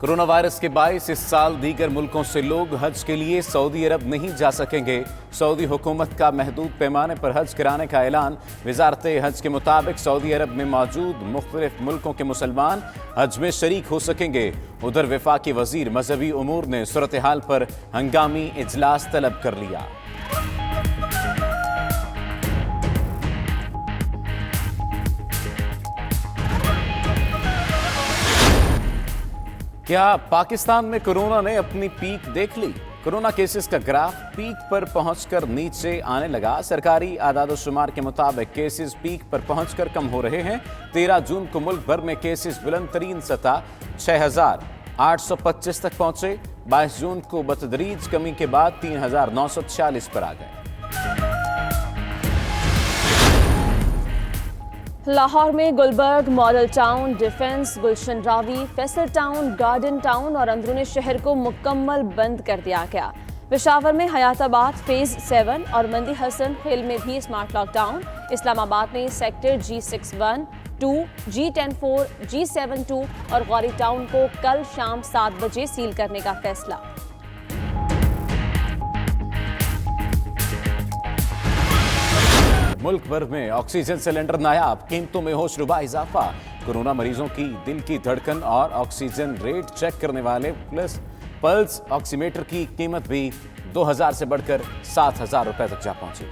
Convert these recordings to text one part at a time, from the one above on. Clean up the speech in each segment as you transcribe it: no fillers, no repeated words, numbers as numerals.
Corona virus के बायस इस साल दीगर मुल्कों से लोग हज के लिए सऊदी अरब नहीं जा सकेंगे। सऊदी हुकूमत का महदूद पैमाने पर हज कराने का ऐलान। वजारत हज के मुताबिक सऊदी अरब में मौजूद मुख्तलिफ मुल्कों के मुसलमान हज में शरीक हो सकेंगे। उधर वफाकी वजीर मजहबी उमूर ने सूरत हाल पर हंगामी इजलास तलब कर लिया। क्या पाकिस्तान में कोरोना ने अपनी पीक देख ली? कोरोना केसेस का ग्राफ पीक पर पहुंचकर नीचे आने लगा। सरकारी आदाद-ओ-शुमार के मुताबिक केसेस पीक पर पहुंचकर कम हो रहे हैं। 13 जून को मुल्क भर में केसेस बुलंद तरीन सतह 6,825 तक पहुंचे। 22 जून को बतदरीज कमी के बाद 3,946 पर आ गए। लाहौर में Gulberg, model town, defence, Gulshan Ravi, Faisal town, garden town और अंदरूनी शहर को मुकम्मल बंद कर दिया गया। पेशावर में हयाताबाद फेज 7 और मंदी हसन हिल में भी स्मार्ट लॉकडाउन। इस्लामाबाद में सेक्टर G61, 2, G104, G72 और गौरी टाउन को कल शाम 7 बजे सील करने का फैसला। मुल्क भर में ऑक्सीजन सिलेंडर नायाब, कीमतों में होशरुबा इजाफा। कोरोना मरीजों की दिल की धड़कन और ऑक्सीजन रेट चेक करने वाले पल्स ऑक्सीमीटर की कीमत भी 2,000 से बढ़कर 7,000 रुपए तक जा पहुंची।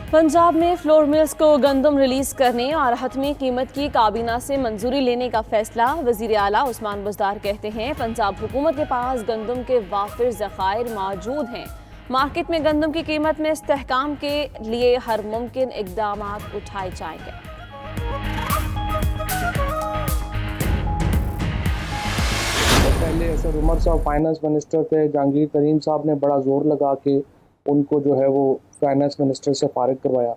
पंजाब में फ्लोर मिल्स को गंदम रिलीज करने और हतमी कीमत की काबीना से मंजूरी लेने का फैसला। वजीर आला उस्मान बुज़दार कहते हैं पंजाब हुकूमत के पास गंदम के वाफिर ज़खायर मौजूद हैं। मार्केट में गंदम की कीमत में इस्तेहकाम के लिए हर मुमकिन इकदाम उठाए जाएंगे। पहले असद उमर साहब फाइनेंस मिनिस्टर थे, जहांगीर तरीन साहब ने बड़ा जोर लगा के उनको जो है वो फाइनेंस मिनिस्टर से फारिग करवाया।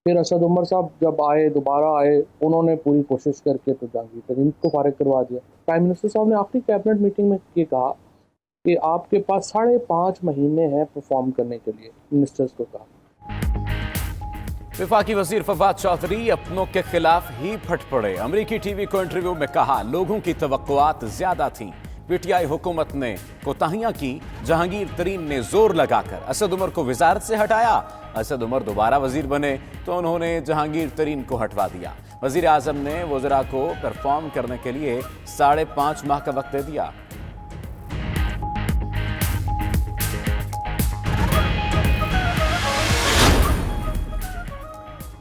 फिर असद उमर साहब जब आए, दोबारा आए, उन्होंने पूरी कोशिश करके तो जहांगीर तरीन को फारिग करवा दिया। प्राइम मिनिस्टर साहब ने आखिरी कैबिनेट मीटिंग में ये कहा कि आपके पास 5.5 महीने हैं परफॉर्म करने के लिए। मिनिस्टर्स को कहा। वफाकी वजीर फवाद चौधरी अपनों के खिलाफ ही फट पड़े। अमरीकी टीवी को इंटरव्यू में कहा लोगों की तवक्कुआत ज्यादा थी। पीटीआई हुकूमत ने कोताहियां की। जहांगीर तरीन ने जोर लगाकर असद उमर को वजारत से हटाया। असद उमर दोबारा वजीर बने तो उन्होंने जहांगीर तरीन को हटवा दिया। वजीर आजम ने वज़रा को परफॉर्म करने के लिए 5.5 माह का वक्त दे दिया।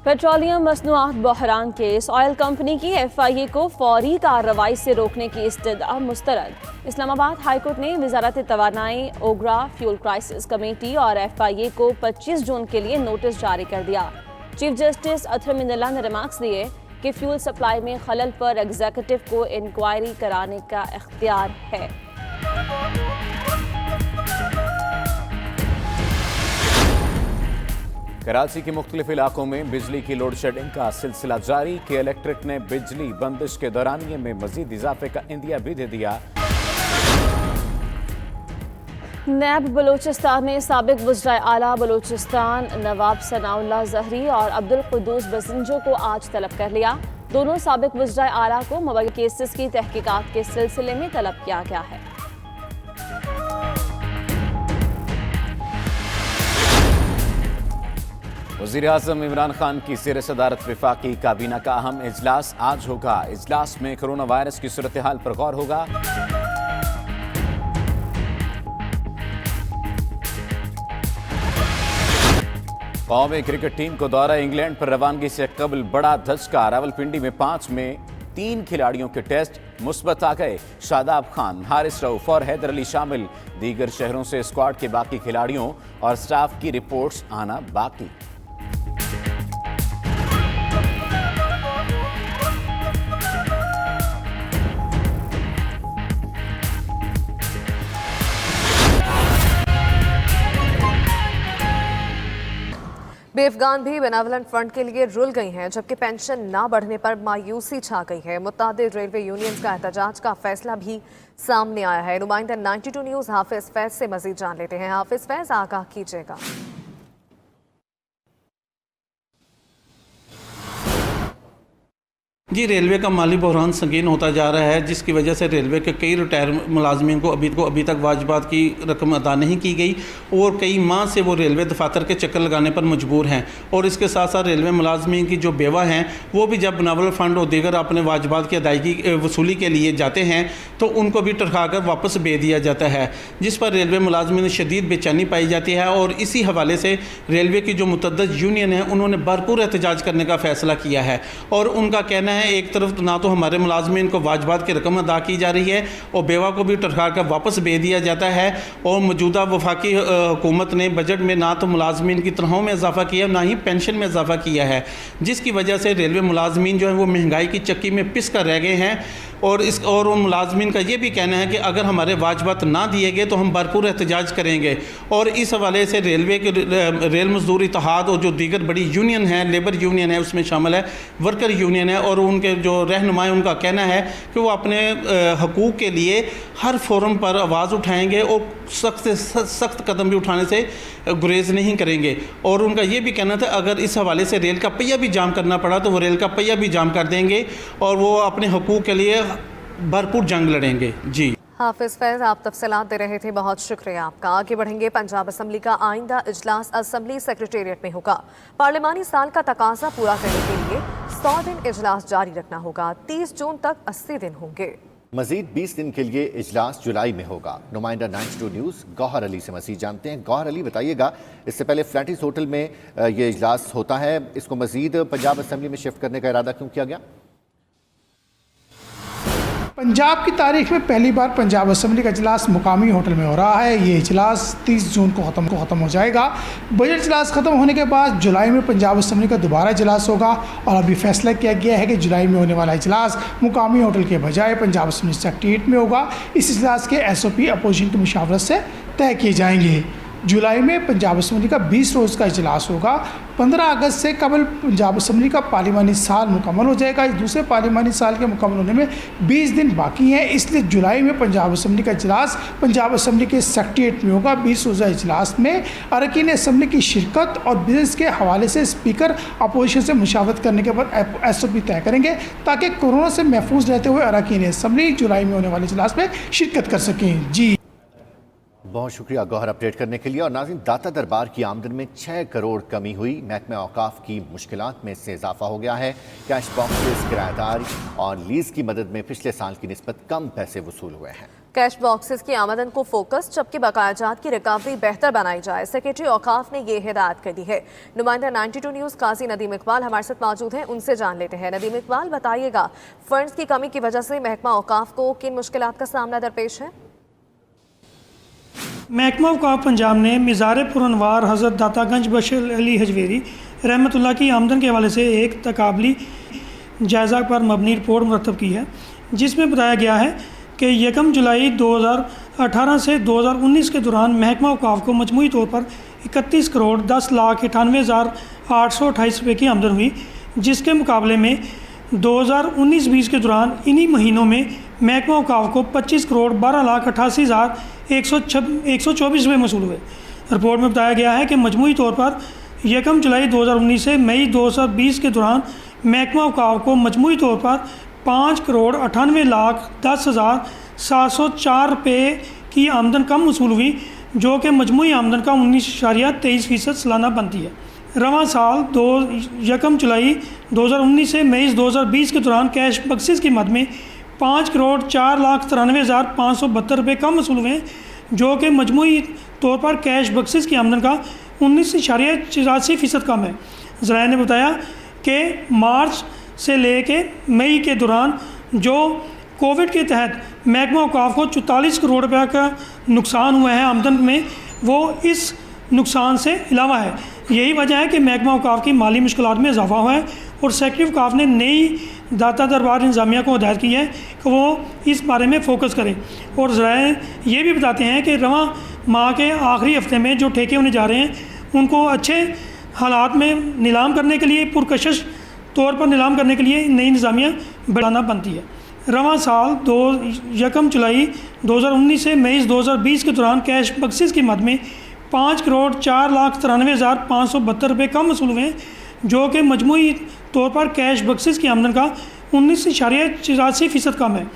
पेट्रोलियम मसनूआत बहरान केस। ऑयल कंपनी की FIA को फौरी कार्रवाई से रोकने की इस्तदा मुस्तरद। इस्लामाबाद हाईकोर्ट ने वजारत तवानाई, ओगरा, फ्यूल क्राइसिस कमेटी और FIA को 25 जून के लिए नोटिस जारी कर दिया। चीफ जस्टिस अथर मिनल्ला ने रिमार्क्स दिए कि फ्यूल सप्लाई में खलल पर एग्जीक्यूटिव को इंक्वायरी कराने का इख्तियार है। कराची के मुख्तलिफ इलाकों में बिजली की लोड शेडिंग का सिलसिला जारी। के इलेक्ट्रिक ने बिजली बंदिश के दौरानिये में मजीद इजाफे का इंदिया भी दे दिया। नैब बलूचिस्तान ने साबिक वज़ीर आला बलूचिस्तान नवाब सनाउल्लाह ज़हरी और अब्दुल कुद्दूस बसिंजो को आज तलब कर लिया। दोनों साबिक वज़ीर आला को मुबैना केसेस की तहकीकात के सिलसिले में तलब किया गया है। वज़ीर आज़म इमरान खान की ज़ेर सदारत वफाकी काबीना का अहम इजलास आज होगा। इजलास में कोरोना वायरस की सूरत हाल पर गौर होगा। कौमी क्रिकेट टीम को दौरा इंग्लैंड पर रवानगी से कबल बड़ा धचका। रावलपिंडी में 5 में 3 खिलाड़ियों के टेस्ट मुस्बत आ गए। शादाब खान, हारिस रऊफ और हैदर अली शामिल। दीगर शहरों से स्क्वाड के बाकी खिलाड़ियों और स्टाफ की रिपोर्ट्स आना बाकी। बेफगान भी बेनेवलेंट फंड के लिए रुल गई हैं, जबकि पेंशन ना बढ़ने पर मायूसी छा गई है। मुत्तादिद रेलवे यूनियंस का एहतजाज का फैसला भी सामने आया है। नुमाइंदा 92 न्यूज़ हाफिज फैज से मजीद जान लेते हैं। हाफिज फैज, आगाह कीजिएगा। जी, रेलवे का माली बहरान संगीन होता जा रहा है, जिसकी वजह से रेलवे के कई रिटायर मुलाजमीन को अभी तक वाजिबात की रकम अदा नहीं की गई और कई माह से वो रेलवे दफातर के चक्कर लगाने पर मजबूर हैं। और इसके साथ साथ रेलवे मुलाजमीन की जो बेवा हैं वो भी जब बनावल फ़ंड और दीगर अपने वाजिबात की अदायगी वसूली के लिए जाते हैं तो उनको भी टरखा कर वापस भेज दिया जाता है, जिस पर रेलवे मुलाजमीन में शदीद बेचैनी पाई जाती है। और इसी हवाले से रेलवे की जो मुतअद्दिद यूनियन है उन्होंने भरपूर एहतजाज करने का फ़ैसला किया है। और उनका कहना है एक तरफ ना तो हमारे मुलाजमीन को वाजिबात की रकम अदा की जा रही है और बेवा को भी टरखा कर वापस भेज दिया जाता है। और मौजूदा वफाकी हुकूमत ने बजट में ना तो मुलाजमीन की तनख्वाहों में इजाफा किया ना ही पेंशन में इजाफा किया है, जिसकी वजह से रेलवे मुलाजमीन जो है वो महंगाई की चक्की में पिस कर रह गए हैं। और उन मुलाजमीन का ये भी कहना है कि अगर हमारे वाजिबात ना दिए गए तो हम भरपूर एहतजाज करेंगे। और इस हवाले से रेलवे के रेल मजदूर इत्तेहाद और जो दीगर बड़ी यूनियन है, लेबर यूनियन है, उसमें शामिल है वर्कर यूनियन है, और उनके जो रहनुमा हैं उनका कहना है कि वो अपने हकूक़ के लिए हर फोरम पर आवाज़ उठाएँगे और सख्त से सख्त कदम भी उठाने से गुरेज नहीं करेंगे। और उनका ये भी कहना था अगर इस हवाले से रेल का पहिया भी जाम करना पड़ा तो वो रेल का पहिया भी जाम कर देंगे और वो अपने हकूक़ के लिए भरपूर जंग लड़ेंगे। जी हाफिज फैज, आप तफसीलात दे रहे थे, बहुत शुक्रिया आपका। आगे बढ़ेंगे। पंजाब असम्बली का आइंदा इजलास असम्बली सेक्रेटेरिएट में होगा। पार्लिमानी साल का तकाजा पूरा करने के लिए 100 दिन इजलास जारी रखना होगा। 30 जून तक 80 दिन होंगे। मजीद 20 दिन के लिए इजलास जुलाई में होगा। नुमाइंदा 92 न्यूज़ गौहर अली से मजीद जानते हैं। गौहर अली, बताइएगा, इससे पहले फ्लैटिस होटल में ये इजलास होता है, इसको मजीद पंजाब असम्बली में शिफ्ट करने का इरादा क्यों किया गया? पंजाब की तारीख में पहली बार पंजाब असम्बली का इजलास मुकामी होटल में हो रहा है। ये इजलास 30 जून को ख़त्म हो जाएगा। बजट इजलास ख़त्म होने के बाद जुलाई में पंजाब असम्बली का दोबारा इजलास होगा और अभी फैसला किया गया है कि जुलाई में होने वाला इजलास मुकामी होटल के बजाय पंजाब असम्बली सेक्रेटेरिएट में होगा। इस इजलास के SOP अपोजिशन की मुशावरत से तय किए जाएंगे। जुलाई में पंजाब असम्बली का 20 रोज़ का इजलास होगा। 15 अगस्त से कबल पंजाब असम्बली का पार्लिमानी साल मुकम्मल हो जाएगा। इस दूसरे पार्लिमानी साल के मुकम्मल होने में 20 दिन बाकी हैं, इसलिए जुलाई में पंजाब असम्बली का इजलास पंजाब असम्बली के सेक्रेटेरिएट में होगा। 20 रोज़ा इजलास में अरकान असम्बली की शिरकत और बिजनेस के हवाले से स्पीकर अपोजिशन से मुशावरत करने के बाद SOP तय करेंगे ताकि कोरोना से महफूज रहते हुए अरकान असम्बली जुलाई में होने वाले इजलास में शिरकत कर सकें। जी बहुत शुक्रिया गौहर अपडेट करने के लिए। और नाज़रीन, दाता दरबार की आमदन में 6 करोड़ कमी हुई। महकमा औकाफ की मुश्किलात में इससे इजाफा हो गया है। कैश बॉक्सेस, किराएदार और लीज की मदद में पिछले साल की निस्बत कम पैसे वसूल हुए हैं। कैश बॉक्सेस की आमदन को फोकस जबकि बकायाजात की रिकवरी बेहतर बनाई जाए, सेक्रेटरी औकाफ ने ये हिदायत कर दी है। नुमाइंदा 92 न्यूज़ काजी नदीम इकबाल हमारे साथ मौजूद हैं, उनसे जान लेते हैं। नदीम इकबाल, बताइएगा, फंड्स की कमी की वजह से महकमा औकाफ को किन मुश्किलात का सामना दरपेश है? महकमा औकाफ पंजाब ने मिज़ार पुरनवार हज़रत दातागंज बशीर अली हजवेरी रहमतुल्लाह की आमदन के हवाले से एक तकाबली जायज़ा पर मबनी रिपोर्ट मुरतब की है, जिसमें बताया गया है कि 1 जुलाई 2018 से 2019 के दौरान महकमा औकाफ को मजमूई तौर पर 31 करोड़ 10,98,828 रुपये की आमदन हुई, जिसके मुकाबले में 2019-20 के दौरान इन्हीं महीनों में महकमा औकाफ को 25 करोड़ 12,88,124 रुपये मसूल हुए। रिपोर्ट में बताया गया है कि मजमूई तौर पर 1 जुलाई 2019 से मई 2020 के दौरान महकमा औकाफ को मजमूई तौर पर 5 करोड़ 98,10,704 रुपये की आमदन कम वसूल हुई, जो कि मजमूई आमदन का 19.23% सालाना बनती है। रवां साल 1 जुलाई 2019 से मई 2020 के दौरान कैश बक्सेस की मद में 5 करोड़ 4,93,572 रुपये कम वसूल हुए, जो कि मजमूई तौर पर कैश बक्सेस की आमदन का 19.84% कम है। ज़राए ने बताया कि मार्च से लेके मई के दौरान जो कोविड के तहत महकमा औकाफ को 44 करोड़ रुपये का नुकसान हुआ है आमदन में, वो इस नुकसान से अलावा है। यही वजह है कि महकमा औकाफ की माली मुश्किलात में इजाफा हुआ है और सेक्रेटरी औकाफ ने नई दाता दरबार इंतजामिया को हिदायत की है कि वो इस बारे में फ़ोकस करें। और ज़राए ये भी बताते हैं कि रवां माह के आखिरी हफ्ते में जो ठेके होने जा रहे हैं उनको अच्छे हालात में नीलाम करने के लिए, पुरकशिश तौर पर नीलाम करने के लिए नई इंतजामिया बढ़ाना बनती है। रवां साल 1 जुलाई 2019 से मई 2020 के दौरान कैश बक्सेस की मद में 5 करोड़ 4,93,572 रुपये कम वसूल हुए, जो कि मजमूई तौर पर कैश बक्सेस की आमदन का 19.84% कम है।